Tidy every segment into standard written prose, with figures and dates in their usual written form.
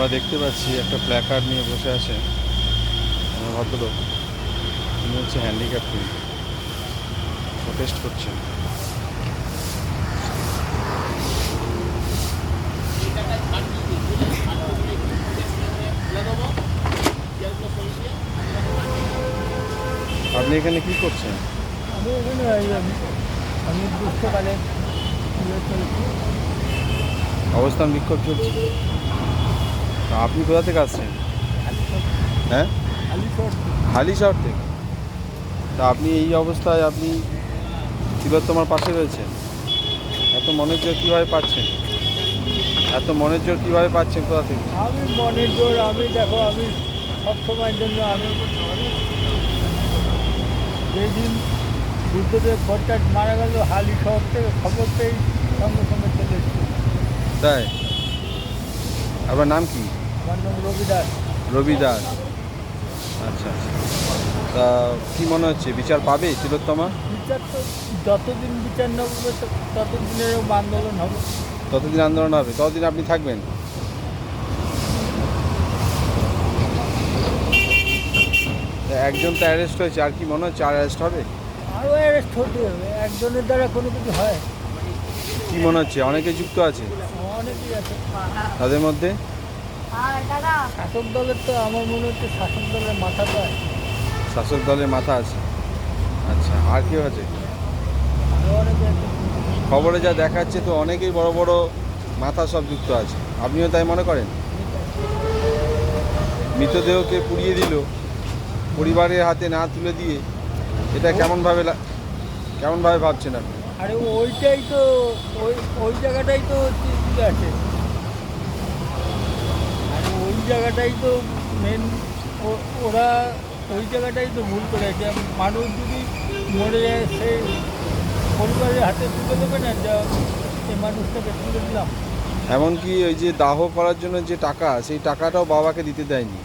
আমরা দেখতে পাচ্ছি একটা প্ল্যাকার্ড নিয়ে বসে আছে ভদ্রলোক। তিনি হচ্ছে হ্যান্ডিক্যাপ টিম, প্রোটেস্ট করছেন। আপনি এখানে কি করছেন? আমি গ্রীষ্মকালে অবস্থান বিক্ষোভ চলছে। আপনি কোথা থেকে আসছেন? হ্যাঁ, হালি শহর থেকে। তা আপনি এই অবস্থায় আপনি তিলোত্তমার পাশে রয়েছেন, এত মনের জোর কীভাবে পাচ্ছেন? এত মনের জোর কীভাবে পাচ্ছেন কোথা থেকে? আমি মনের জোর, আমি দেখো, আমি সবসময়ের জন্য আমি যেদিন বুদ্ধদেব ভট্টাচার্য মারা গেল, হালি শহর থেকে খবর পেয়ে সঙ্গে সঙ্গে চলে এসেছি। তাই? আপনার নাম কি? আমার নাম রবি দাস। রবি দাস। আচ্ছা আচ্ছা। তা কী মনে হচ্ছে, বিচার পাবে তিলোত্তমা? বিচার তো যতদিন বিচার না হবে ততদিনের আন্দোলন হবে। ততদিন আন্দোলন হবে, ততদিন আপনি থাকবেন? একজন তো অ্যারেস্ট হয়েছে, আর কি মনে হচ্ছে আর অ্যারেস্ট হবে? আরও অ্যারেস্ট হতে হবে, একজনের দ্বারা কোনো কিছু হয়? কি মনে হচ্ছে অনেকে যুক্ত আছে? অনেকেই আছে তাদের মধ্যে শাসক দলের, তো আমার মনে হচ্ছে শাসক দলের মাথাটা আছে। শাসক দলের মাথা আছে। আচ্ছা, আর কেউ আছে? আরও অনেকে আছে। খবরে যা দেখাচ্ছে তো অনেকেই বড় বড় মাথা সব যুক্ত আছে, আপনিও তাই মনে করেন? মৃতদেহকে পুড়িয়ে দিল পরিবারের হাতে না তুলে দিয়ে, এটা কেমনভাবে ভাবছেন আপনি? আরে ওইটাই তো, ওই জায়গাটাই তো ঠিক আছে, আর ওই জায়গাটাই তো মেন। ওরা ওই জায়গাটাই তো ভুল করেছে। মানুষ যদি মরে যায়, সেই পরিবারের হাতে তুলে দেবে না, যা এই মানুষটাকে তুলে দিলাম। এমনকি ওই যে দাহ করার জন্য যে টাকা, সেই টাকাটাও বাবাকে দিতে দেয়নি,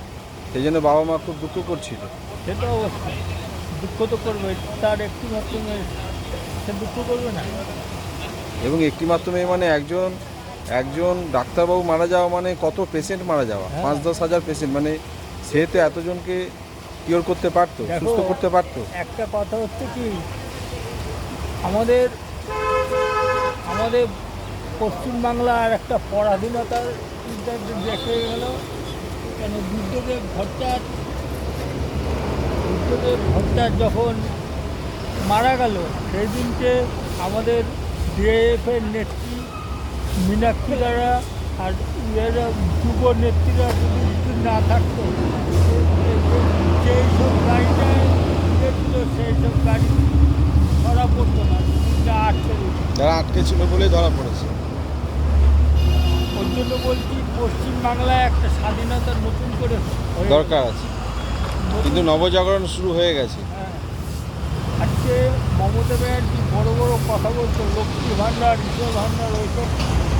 সেই জন্য বাবা মা খুব দুঃখ করছিল। সেটা অবশ্যই দুঃখ তো করবে, তার একটি মাত্র মেয়ে, সে দুঃখ করবে না? এবং একটি মাত্র মেয়ে মানে একজন ডাক্তারবাবু মারা যাওয়া মানে কত পেশেন্ট মারা যাওয়া, 5-10 হাজার পেশেন্ট, মানে সে তো এতজনকে কিওর করতে পারতো, সুস্থ করতে পারতো। একটা কথা হচ্ছে কি, আমাদের আমাদের পশ্চিমবাংলা আর একটা পরাধীনতার দেখে গেল। কেন বুদ্ধদেব ভট্টাচার্য যখন মারা গেল, সেই দিনকে আমাদের ডিএফের নেত্রী মীনাক্ষী দ্বারা আর যুব নেত্রীরা যদি না থাকতো, সেই সব গাড়িটা ছিল, সেই সব গাড়ি ধরা পড়তো না, যারা আটকে ছিল বলেই ধরা পড়েছে। ওই জন্য বলছি, পশ্চিমবাংলায় একটা স্বাধীনতার নতুন করে দরকার আছে, কিন্তু নবজাগরণ শুরু হয়ে গেছে। হ্যাঁ, আজকে মমতা ব্যানার্জি বড় বড় কথা বলতো, লক্ষ্মী ভাণ্ডার, ঈশ্বর ভাণ্ডার, ওইসব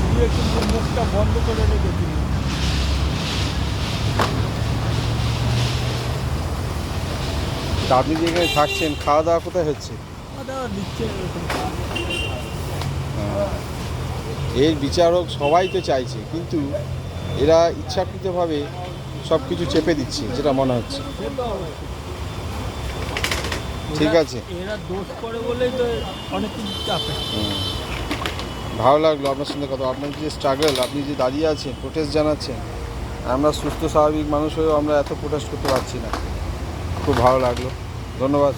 দিয়ে কিন্তু মুখটা বন্ধ করে রেখেছিল। তা আপনি যে এখানে থাকছেন, খাওয়া দাওয়া কোথায় হচ্ছে? দাদা দিচ্ছে এরকম। এর বিচারক সবাই তো চাইছে, কিন্তু এরা ইচ্ছাকৃতভাবে সব কিছু চেপে দিচ্ছে, যেটা মনে হচ্ছে। ঠিক আছে, এরা দোষ করে বলেই তো অনেক কিছু চাপে। ভালো লাগলো আপনার সঙ্গে কথা। আপনার যে স্ট্রাগল, আপনি যে দাঁড়িয়ে আছেন, প্রোটেস্ট জানাচ্ছেন, আমরা সুস্থ স্বাভাবিক মানুষ হয়েও আমরা এত প্রোটেস্ট করতে পারছি না। খুব ভালো লাগলো, ধন্যবাদ।